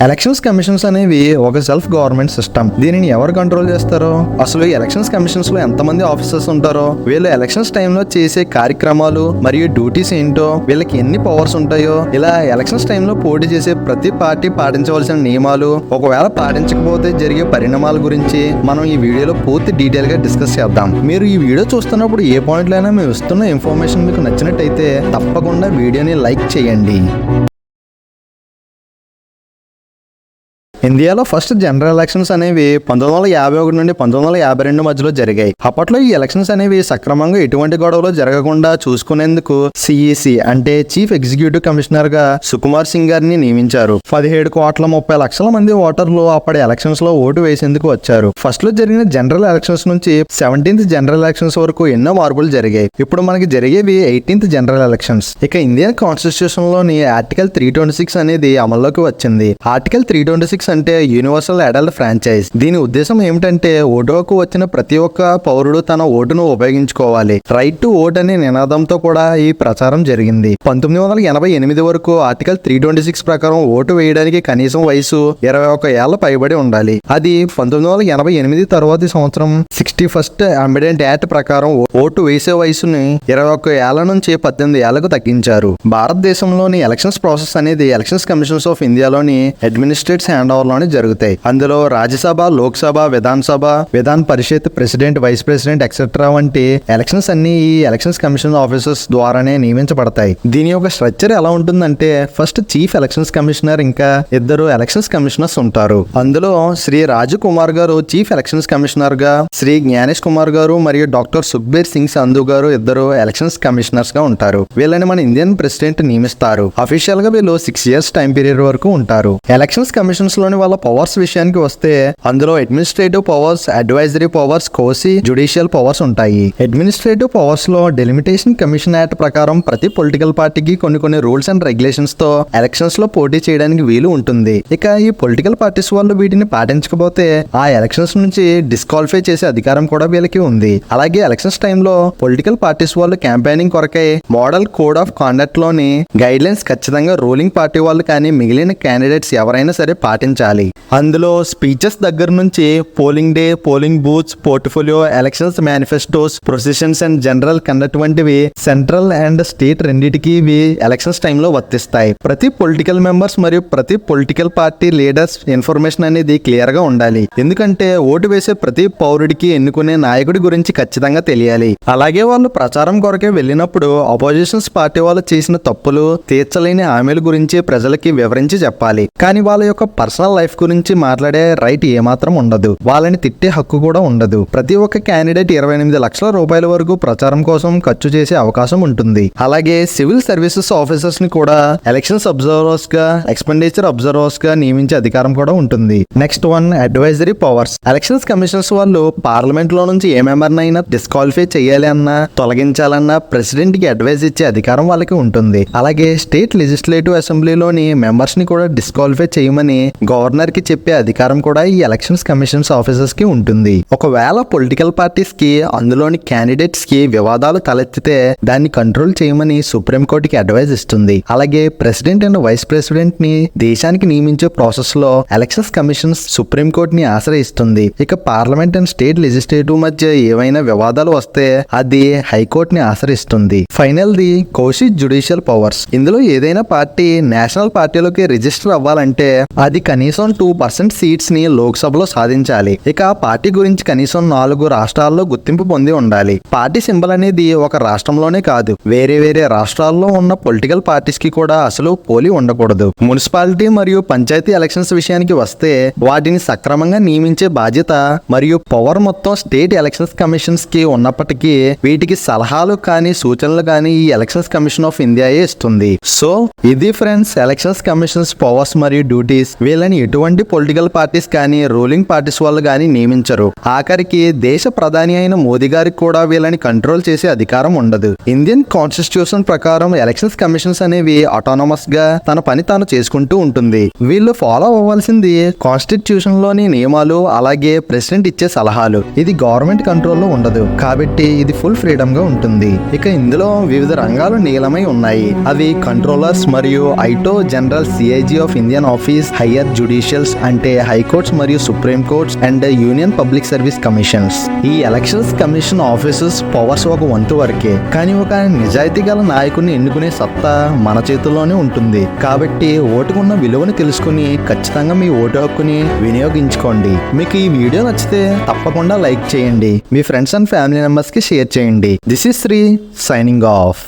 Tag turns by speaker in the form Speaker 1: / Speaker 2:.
Speaker 1: Elections commissions అనేవి ఒక self government system. దీనిని ఎవరు కంట్రోల్ చేస్తారో, అసలు ఈ ఎలక్షన్స్ కమిషన్స్ లో ఎంతమంది ఆఫీసర్స్ ఉంటారో, వీళ్ళు ఎలక్షన్స్ టైంలో చేసే కార్యక్రమాలు మరియు డ్యూటీస్ ఏంటో, వీళ్ళకి ఎన్ని పవర్స్ ఉంటాయో, ఇలా ఎలక్షన్స్ టైంలో పోటీ చేసే ప్రతి పార్టీ పాటించవలసిన నియమాలు, ఒకవేళ పాటించకపోతే జరిగే పరిణామాల గురించి మనం ఈ వీడియోలో పూర్తి డీటెయిల్ గా డిస్కస్ చేద్దాం. మీరు ఈ వీడియో చూస్తున్నప్పుడు ఏ పాయింట్ అయినా మేము ఇస్తున్న ఇన్ఫర్మేషన్ మీకు నచ్చినట్టయితే తప్పకుండా వీడియోని లైక్ చేయండి. ఇండియాలో ఫస్ట్ జనరల్ ఎలక్షన్స్ అనేవి 1951 నుండి 1952 మధ్యలో జరిగాయి. అప్పట్లో ఈ ఎలక్షన్స్ అనేవి సక్రమంగా ఎటువంటి గొడవలు జరగకుండా చూసుకునేందుకు సిఈసి అంటే చీఫ్ ఎగ్జిక్యూటివ్ కమిషనర్ గా సుకుమార్ సింగ్ గారిని నియమించారు. 17,30,00,000 మంది ఓటర్లు అప్పటి ఎలక్షన్స్ లో ఓటు వేసేందుకు వచ్చారు. ఫస్ట్ లో జరిగిన జనరల్ ఎలక్షన్స్ నుంచి 17th జనరల్ ఎలక్షన్స్ వరకు ఎన్నో మార్పులు జరిగాయి. ఇప్పుడు మనకి జరిగేవి 18th జనరల్ ఎలక్షన్స్. ఇక ఇండియన్ కాన్స్టిట్యూషన్ లోని ఆర్టికల్ 326 అనేది అమల్లోకి వచ్చింది. ఆర్టికల్ 326 అంటే యూనివర్సల్ అడల్ట్ ఫ్రాంచైజ్. దీని ఉద్దేశం ఏమిటంటే ఓటు హక్కు వచ్చిన ప్రతి ఒక్క పౌరుడు తన ఓటును ఉపయోగించుకోవాలి. రైట్ టు ఓట్ అనే నినాదంతో కూడా ఈ ప్రచారం జరిగింది. 1988 వరకు ఆర్టికల్ 326 ప్రకారం ఓటు వేయడానికి కనీసం వయసు 21 ఏళ్ల పైబడి ఉండాలి. అది 1988 తర్వాతి సంవత్సరం 61st అమెండ్మెంట్ యాక్ట్ ప్రకారం ఓటు వేసే వయసుని 21 ఏళ్ల నుంచి 18 ఏళ్లకు తగ్గించారు. భారతదేశంలోని ఎలక్షన్స్ ప్రాసెస్ అనేది ఎలక్షన్స్ కమిషన్స్ ఆఫ్ ఇండియాలోని అడ్మినిస్ట్రేటివ్ హ్యాండ్ ఓవర్ లోనే జరుగుతాయి. అందులో రాజ్యసభ, లోక్సభ, విధాన పరిషత్, ప్రెసిడెంట్, వైస్ ప్రెసిడెంట్ ఎక్సెట్రా వంటి ఎలక్షన్స్ అన్ని ఈ ఎలక్షన్స్ కమిషన్ ఆఫీసర్స్ ద్వారానే నియమించబడతాయి. దీని యొక్క స్ట్రక్చర్ ఎలా ఉంటుందంటే ఫస్ట్ చీఫ్ ఎలక్షన్స్ కమిషనర్ ఇంకా 2 ఎలక్షన్స్ కమిషనర్స్ ఉంటారు. అందులో శ్రీ రాజు కుమార్ గారు చీఫ్ ఎలక్షన్స్ కమిషనర్ గా, శ్రీ జ్ఞానేష్ కుమార్ గారు మరియు డాక్టర్ సుఖ్బీర్ సింగ్ సంధు గారు 2 ఎలక్షన్స్ కమిషనర్స్ గా ఉంటారు. వీళ్ళని మన ఇండియన్ ప్రెసిడెంట్ నియమిస్తారు. అఫీషియల్ గా వీళ్ళు 6 years టైం పీరియడ్ వరకు ఉంటారు. ఎలక్షన్స్ కమిషన్స్ లోని వాళ్ళ పవర్స్ విషయానికి వస్తే అందులో అడ్మినిస్ట్రేటివ్ పవర్స్, అడ్వైజరీ పవర్స్, కోసి జ్యుడిషియల్ పవర్స్ ఉంటాయి. అడ్మినిస్ట్రేటివ్ పవర్స్ లో డెలిమిటేషన్ కమిషన్ యాక్ట్ ప్రకారం ప్రతి పొలిటికల్ పార్టీకి కొన్ని రూల్స్ అండ్ రెగ్యులేషన్స్ తో ఎలక్షన్స్ లో పోటీ చేయడానికి వీలు ఉంటుంది. ఇక ఈ పొలిటికల్ పార్టీస్ వాళ్ళు వీటిని పాటించకపోతే ఆ ఎలక్షన్స్ నుంచి డిస్క్వాలిఫై చేసే అధికారం కూడా వీళ్ళకి ఉంది. అలాగే ఎలక్షన్స్ టైంలో పొలిటికల్ పార్టీస్ వాళ్ళు క్యాంపెయినింగ్ కొరకై మోడల్ కోడ్ ఆఫ్ కాండక్ట్ లోని గైడ్ లైన్స్ ఖచ్చితంగా రూలింగ్ పార్టీ వాళ్ళు కానీ మిగిలిన క్యాండిడేట్స్ ఎవరైనా సరే పాటించాలి. అందులో స్పీచెస్ దగ్గర నుంచి polling day, polling booths, portfolio, elections manifestos, processions and general conduct వంటివి సెంట్రల్ అండ్ స్టేట్ రెండింటికి ఇవి ఎలక్షన్స్ టైంలో వర్తిస్తాయి. ప్రతి పొలిటికల్ మెంబర్స్ మరియు ప్రతి పొలిటికల్ పార్టీ లీడర్స్ ఇన్ఫర్మేషన్ అనేది క్లియర్ గా ఉండాలి. ఎందుకంటే ఓటు వేసే ప్రతి పౌరుడికి ఎన్నుకునే నాయకుడి గురించి ఖచ్చితంగా తెలియాలి. అలాగే వాళ్ళు ప్రచారం కొరకే వెళ్ళినప్పుడు అపోజిషన్స్ పార్టీ వాళ్ళు చేసిన తప్పులు, తీర్చలేని హామీల గురించి ప్రజలకి వివరించి చెప్పాలి. కానీ వాళ్ళ యొక్క పర్సనల్ లైఫ్ గురించి మాట్లాడే రైట్ ఏమాత్రం ఉండదు. వాళ్ళని తిట్టే హక్కు కూడా ఉండదు. ప్రతి ఒక్క క్యాండిడేట్ 28 లక్షల రూపాయల వరకు ప్రచారం కోసం ఖర్చు చేసే అవకాశం ఉంటుంది. అలాగే సివిల్ సర్వీసెస్ ఆఫీసర్స్ ని కూడా ఎలక్షన్స్ అబ్జర్వర్స్ గా, ఎక్స్పెండిచర్ అబ్జర్వర్స్ గా నియమించే అధికారం కూడా ఉంటుంది. Next one advisory powers. Elections commissions వాళ్ళు పార్లమెంట్ లో నుంచి ఏ మెంబర్ నైనా డిస్క్వాలిఫై చేయాలి అన్నా, తొలగించాలన్నా ప్రెసిడెంట్ కి అడ్వైజ్ ఇచ్చే అధికారం వాళ్ళకి ఉంటుంది. అలాగే స్టేట్ లెజిస్లేటివ్ అసెంబ్లీలోని మెంబర్స్ ని కూడా డిస్క్వాలిఫై చేయమని గవర్నర్ కి చెప్పే అధికారం కూడా ఈ ఎలక్షన్స్ కమిషన్స్ ఆఫీసర్స్ కి ఉంటుంది. ఒకవేళ పొలిటికల్ పార్టీస్ కి అందులోని క్యాండిడేట్స్ కి వివాదాలు తలెత్తితే దాన్ని కంట్రోల్ చేయమని సుప్రీం కోర్టుకి అడ్వైజ్ ఇస్తుంది. అలాగే ప్రెసిడెంట్ అండ్ వైస్ ప్రెసిడెంట్ ని దేశానికి నియమించే ప్రాసెస్ లో ఎలక్షన్స్ కమిషన్స్ సుప్రీం కోర్టుని ఆశ్రయిస్తుంది. ఇక పార్లమెంట్ అండ్ స్టేట్ లెజిస్లేటివ్ మధ్య ఏవైనా వివాదాలు వస్తే అది హైకోర్టుని ఆశ్రయిస్తుంది. ఫైనల్ ది కోసి జ్యుడిషియల్ పవర్స్. ఇందులో ఏదైనా పార్టీ నేషనల్ పార్టీలోకి రిజిస్టర్ అవ్వాలంటే అది కనీసం 2% సీట్స్ ని లోక్సభలో సాధించాలి. ఇక ఆ పార్టీ గురించి కనీసం 4 రాష్ట్రాల్లో గుర్తింపు పొంది ఉండాలి. పార్టీ సింబల్ అనేది ఒక రాష్ట్రంలోనే కాదు, వేరే రాష్ట్రాల్లో ఉన్న పొలిటికల్ పార్టీస్ కి కూడా అసలు పోలి ఉండకూడదు. మున్సిపాలిటీ మరియు పంచాయతీ ఎలక్షన్స్ విషయానికి వస్తే వాటిని సక్రమంగా నియమించే బాధ్యత మరియు పవర్ మొత్తం స్టేట్ ఎలక్షన్స్ కమిషన్స్ కి ఉన్నప్పటికీ వీటికి సలహాలు కానీ సూచనలు కానీ ఈ ఎలక్షన్స్ కమిషన్ ఆఫ్ ఇండియాయే ఇస్తుంది. సో ఇది ఫ్రెండ్స్ ఎలక్షన్స్ కమిషన్స్ పవర్స్ మరియు డ్యూటీస్. వీళ్ళని ఎటువంటి పొలిటికల్ పార్టీస్ కానీ రూలింగ్ పార్టీస్ వాళ్ళు కానీ నియమించరు. ఆఖరికి దేశ ప్రధాని అయిన మోదీ గారికి కూడా వీళ్ళని కంట్రోల్ చేసే అధికారం ఉండదు. ఇండియన్ కాన్స్టిట్యూషన్ ప్రకారం ఎలక్షన్స్ కమిషన్స్ అనేవి ఆటోనమస్ గా తన పని తాను చేసుకుంటూ ఉంటుంది. వీళ్ళు ఫాలో అవ్వాల్సింది కాన్స్టిట్యూషన్ లోని నియమాలు, అలాగే ప్రెసిడెంట్ ఇచ్చే సలహాలు. ఇది గవర్నమెంట్ కంట్రోల్లో ఉండదు కాబట్టి ఇది ఫుల్ ఫ్రీడమ్ గా ఉంటుంది. ఇక ఇందులో వివిధ రంగాలు నీలమై ఉన్నాయి. అవి కంట్రోలర్స్ మరియు ఐటో general CIG of Indian office, higher judicials అంటే హైకోర్ట్స్ మరియు supreme courts and union public service commissions. ఈ ఎలక్షన్స్ కమిషన్ ఆఫీసర్స్ పవర్స్ ఒక వంతు వరకే, కానీ ఒక నిజాయితీ గల నాయకుడిని ఎన్నుకునే సత్తా మన చేతుల్లోనే ఉంటుంది. కాబట్టి ఓటుకున్న విలువని తెలుసుకుని ఖచ్చితంగా మీ ఓటు హక్కుని వినియోగించుకోండి. మీకు ఈ వీడియో నచ్చితే తప్పకుండా లైక్ చేయండి, మీ ఫ్రెండ్స్ అండ్ ఫ్యామిలీ మెంబర్స్ కి షేర్ చేయండి. This is Sri signing of.